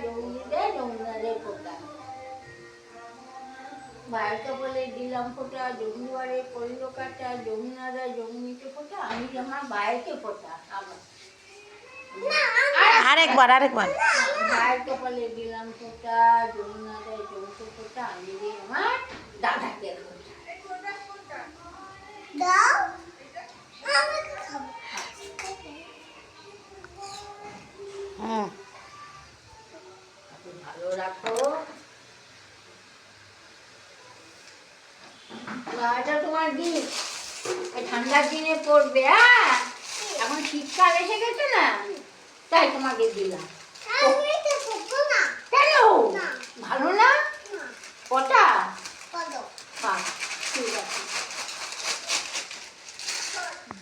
যমুনি দেয়, যমুনা দেয় ফোঁটা। ভাইয়ের কপালে দিলাম ফোঁটা, যমুনি বারে পড়ল কাটা, যমুনা দেয় যমুনিকে ফোঁটা, আমি আমার ভাইকে ফোঁটা। আবার আরেকবার ভাইয়ের কপালে দিলাম ফোঁটা, যমুনা দেয় যমুকে ফোঁটা, আমি দিই আমার দাদাকে ফোঁটা। ভালো রাখো। এটা তোমার দিন, ঠান্ডার দিনে পড়বে। হ্যাঁ, এখন শীতকাল এসে গেছে না, তাই তোমাকে দিলাম। কেন ভালো না?